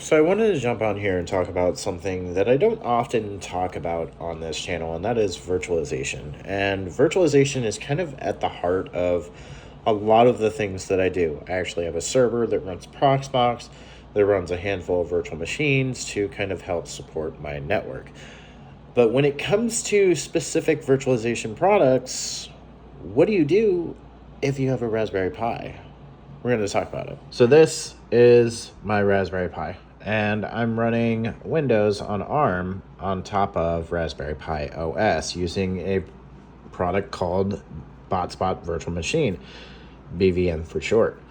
So I wanted to jump on here and talk about something that I don't often talk about on this channel, and that is virtualization. And virtualization is kind of at the heart of a lot of the things that I do. I actually have a server that runs Proxmox, that runs a handful of virtual machines to kind of help support my network. But when it comes to specific virtualization products, what do you do if you have a Raspberry Pi? We're going to talk about it. So this is my Raspberry Pi, and I'm running Windows on ARM on top of Raspberry Pi OS using a product called Botspot Virtual Machine, BVM for short.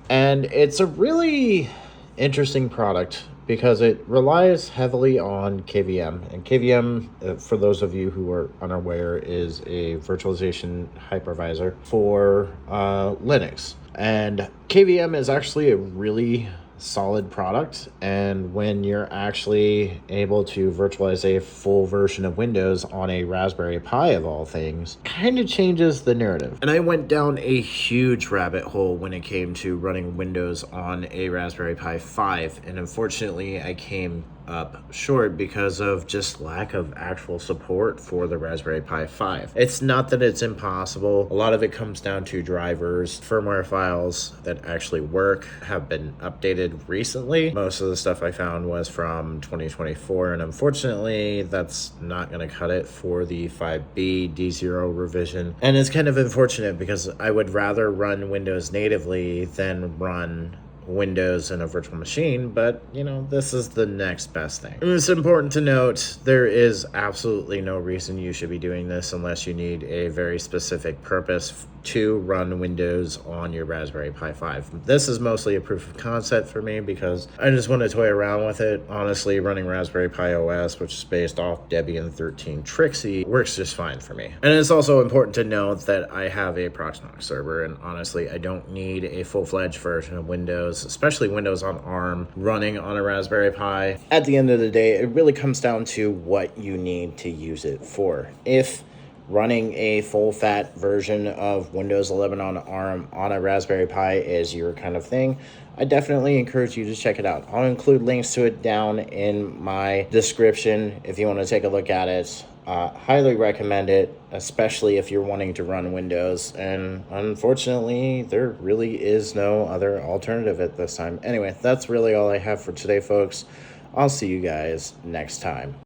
And it's a really interesting product because it relies heavily on KVM. And KVM, for those of you who are unaware, is a virtualization hypervisor for Linux. And KVM is actually a really solid product, and when you're actually able to virtualize a full version of Windows on a Raspberry Pi of all things, kind of changes the narrative. And I went down a huge rabbit hole when it came to running Windows on a Raspberry Pi 5, and unfortunately I came up short because of just lack of actual support for the Raspberry Pi 5. It's not that it's impossible. A lot of it comes down to drivers. Firmware files that actually work have been updated recently. Most of the stuff I found was from 2024, and unfortunately that's not going to cut it for the 5B D0 revision. And it's kind of unfortunate because I would rather run Windows natively than run Windows in a virtual machine, but this is the next best thing. And it's important to note there is absolutely no reason you should be doing this unless you need a very specific purpose to run Windows on your Raspberry Pi 5. This is mostly a proof of concept for me because I just want to toy around with it. Honestly, running Raspberry Pi OS, which is based off Debian 13 Trixie, works just fine for me. And it's also important to note that I have a Proxmox server, and honestly, I don't need a full-fledged version of Windows, especially Windows on ARM, running on a Raspberry Pi. At the end of the day, it really comes down to what you need to use it for. If running a full-fat version of Windows 11 on ARM on a Raspberry Pi is your kind of thing, I definitely encourage you to check it out. I'll include links to it down in my description if you want to take a look at it. Highly recommend it, especially if you're wanting to run Windows. And unfortunately, there really is no other alternative at this time. Anyway, that's really all I have for today, folks. I'll see you guys next time.